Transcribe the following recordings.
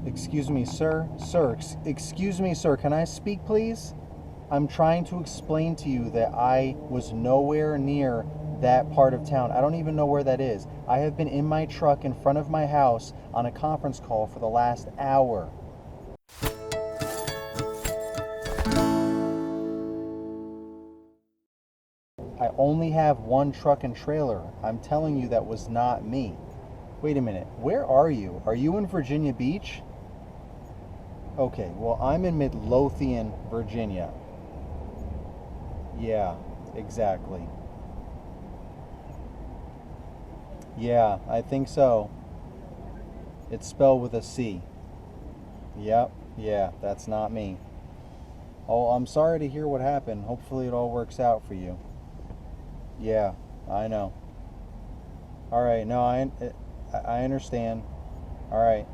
Excuse me, sir. Excuse me, sir. Can I speak, please? I'm trying to explain to you that I was nowhere near that part of town. I don't even know where that is. I have been in my truck in front of my house on a conference call for the last hour. I only have one truck and trailer. I'm telling you that was not me. Wait a minute. Where are you? Are you in Virginia Beach? Okay, well, I'm in Midlothian, Virginia. Yeah, exactly. Yeah, I think so. It's spelled with a C. Yep, yeah, that's not me. Oh, I'm sorry to hear what happened. Hopefully it all works out for you. Yeah, I know. All right, no, I understand. All right.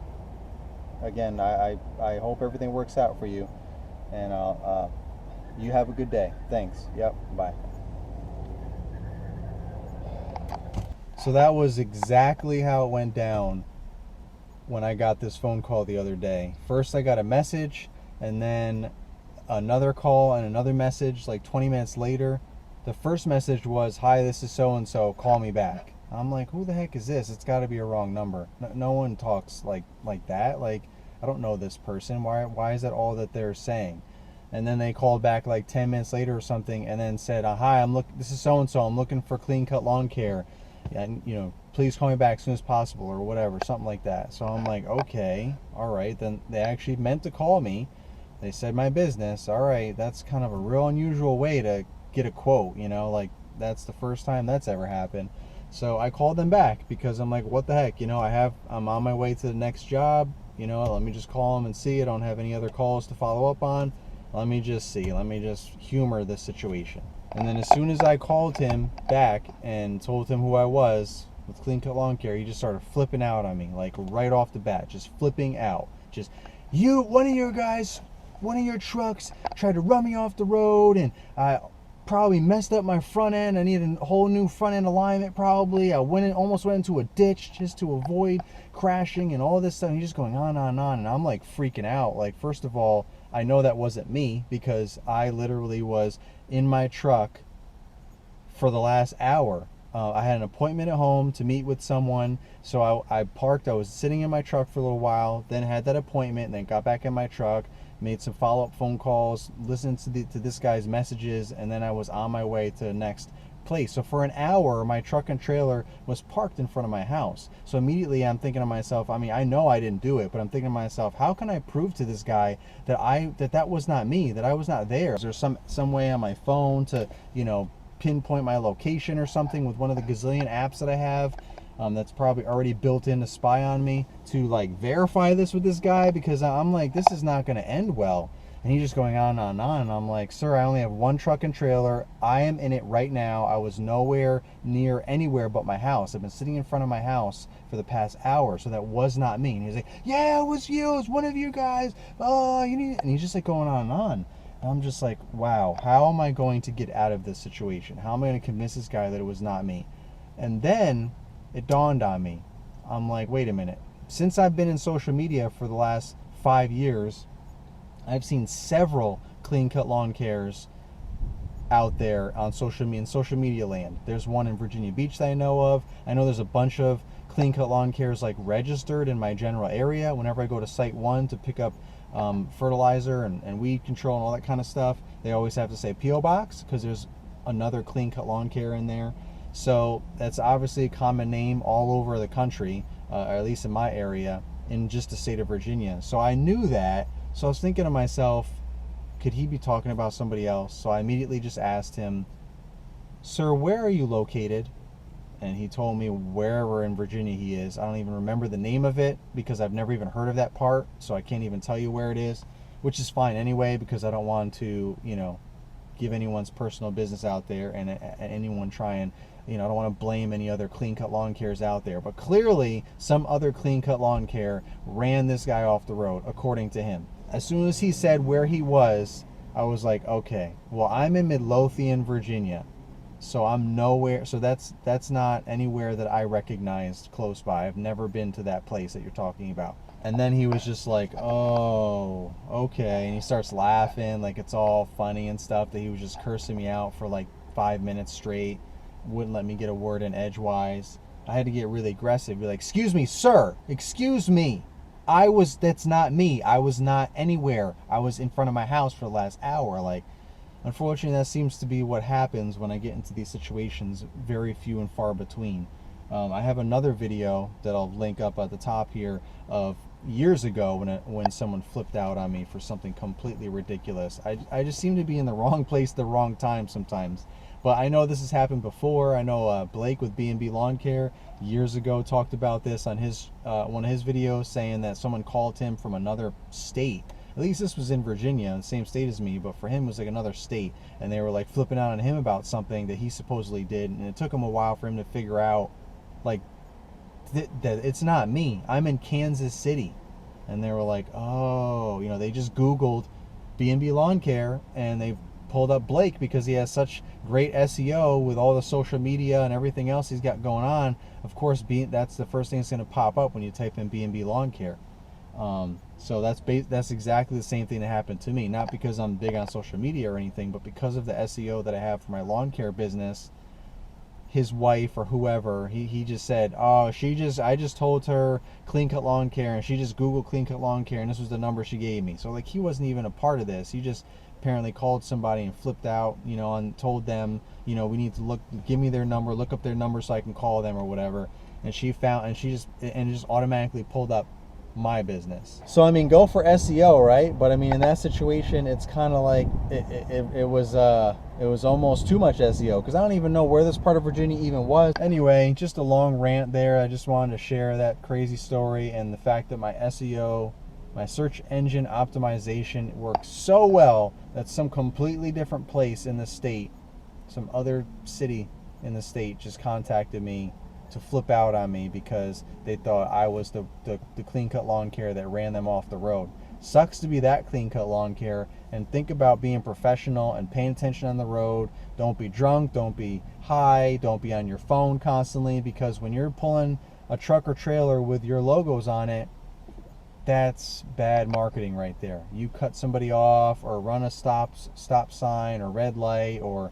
Again, I hope everything works out for you, and you have a good day. Thanks. Yep. Bye. So that was exactly how it went down when I got this phone call the other day. First, I got a message, and then another call and another message like 20 minutes later. The first message was, "Hi, this is so and so. Call me back." I'm like, "Who the heck is this? It's got to be a wrong number. No one talks like that. Like, I don't know this person. Why is that all that they're saying?" And then they called back like 10 minutes later or something, and then said, "Hi, this is so and so. I'm looking for clean cut lawn care, and please call me back as soon as possible," or whatever, something like that. So I'm like, okay, all right. Then they actually meant to call me. They said my business. All right, that's kind of a real unusual way to get a quote. Like that's the first time that's ever happened. So I called them back because I'm like, what the heck? I'm on my way to the next job. Let me just call them and see. I don't have any other calls to follow up on. Let me just see. Let me just humor the situation. And then as soon as I called him back and told him who I was with Clean Cut Lawn Care, he just started flipping out on me, like right off the bat, just flipping out. Just, one of your trucks tried to run me off the road, and I probably messed up my front end. I needed a whole new front end alignment probably. I almost went into a ditch just to avoid crashing and all this stuff. And he's just going on and on, and I'm like freaking out. Like, first of all, I know that wasn't me because I literally was in my truck for the last hour. I had an appointment at home to meet with someone, so I parked. I was sitting in my truck for a little while, then had that appointment, and then got back in my truck, made some follow-up phone calls, listened to this guy's messages, and then I was on my way to the next place. So for an hour, my truck and trailer was parked in front of my house. So immediately I'm thinking to myself, I know I didn't do it, but I'm thinking to myself, how can I prove to this guy that was not me, that I was not there? Is there some way on my phone to, pinpoint my location or something with one of the gazillion apps that I have that's probably already built in to spy on me to like verify this with this guy? Because I'm like, this is not going to end well. And he's just going on and on. And I'm like, sir, I only have one truck and trailer. I am in it right now. I was nowhere near anywhere but my house. I've been sitting in front of my house for the past hour, so that was not me. And he's like, yeah, it was you. It was one of you guys. Oh, and he's just like going on and on. And I'm just like, wow, how am I going to get out of this situation? How am I going to convince this guy that it was not me? And then it dawned on me. I'm like, wait a minute. Since I've been in social media for the last 5 years, I've seen several clean cut lawn cares out there on social media land. There's one in Virginia Beach that I know of. I know there's a bunch of clean cut lawn cares like registered in my general area. Whenever I go to Site 1 to pick up fertilizer and weed control and all that kind of stuff, they always have to say P.O. Box because there's another clean cut lawn care in there. So that's obviously a common name all over the country, or at least in my area, in just the state of Virginia. So I knew that. So I was thinking to myself, could he be talking about somebody else? So I immediately just asked him, sir, where are you located? And he told me wherever in Virginia he is. I don't even remember the name of it because I've never even heard of that part, so I can't even tell you where it is, which is fine anyway because I don't want to, give anyone's personal business out there and anyone try and, I don't want to blame any other clean cut lawn cares out there. But clearly some other clean cut lawn care ran this guy off the road, according to him. As soon as he said where he was, I was like, okay, well, I'm in Midlothian, Virginia. So I'm nowhere. So that's not anywhere that I recognized close by. I've never been to that place that you're talking about. And then he was just like, oh, okay. And he starts laughing like it's all funny and stuff, that he was just cursing me out for like 5 minutes straight. Wouldn't let me get a word in edgewise. I had to get really aggressive. Be like, excuse me, sir. Excuse me. That's not me. I was not anywhere. I was in front of my house for the last hour. Like, unfortunately, that seems to be what happens when I get into these situations. Very few and far between. I have another video that I'll link up at the top here of years ago when someone flipped out on me for something completely ridiculous. I just seem to be in the wrong place at the wrong time sometimes. But I know this has happened before. I know Blake with B&B Lawn Care years ago talked about this on his one of his videos, saying that someone called him from another state. At least this was in Virginia, the same state as me, but for him it was like another state. And they were like flipping out on him about something that he supposedly did. And it took him a while for him to figure out, like, that it's not me. I'm in Kansas City. And they were like, oh, you know, they just Googled B&B Lawn Care and they pulled up Blake because he has such great SEO with all the social media and everything else he's got going on. Of course, that's the first thing that's going to pop up when you type in B&B Lawn Care. So that's exactly the same thing that happened to me. Not because I'm big on social media or anything, but because of the SEO that I have for my lawn care business. His wife or whoever, he just said, oh, I just told her Clean Cut Lawn Care, and she just Googled Clean Cut Lawn Care, and this was the number she gave me. So like, he wasn't even a part of this. He just apparently called somebody and flipped out, you know, and told them, you know, we need to give me their number, look up their number so I can call them or whatever. And it just automatically pulled up my business. So I mean, go for SEO, right? But I mean, in that situation, it's kind of like it was almost too much SEO, because I don't even know where this part of Virginia even was. Anyway, just a long rant there. I just wanted to share that crazy story and the fact that my SEO, my search engine optimization, works so well that some completely different place in the state, some other city in the state, just contacted me to flip out on me because they thought I was the Clean Cut Lawn Care that ran them off the road. Sucks to be that Clean Cut Lawn Care. And think about being professional and paying attention on the road. Don't be drunk, don't be high, don't be on your phone constantly, because when you're pulling a truck or trailer with your logos on it, that's bad marketing right there. You cut somebody off or run a stop sign or red light or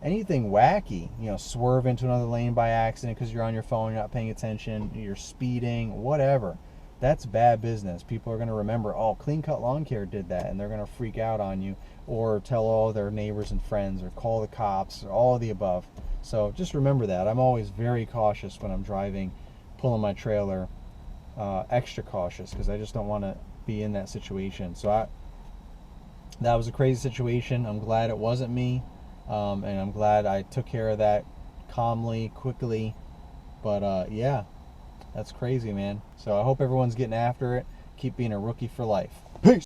anything wacky, you know, swerve into another lane by accident because you're on your phone, you're not paying attention, you're speeding, whatever. That's bad business. People are going to remember, oh, Clean Cut Lawn Care did that, and they're going to freak out on you, or tell all their neighbors and friends, or call the cops, or all of the above. So just remember that. I'm always very cautious when I'm driving, pulling my trailer, extra cautious, because I just don't want to be in that situation. So that was a crazy situation. I'm glad it wasn't me. And I'm glad I took care of that calmly, quickly. But yeah, that's crazy, man. So I hope everyone's getting after it. Keep being a rookie for life. Peace.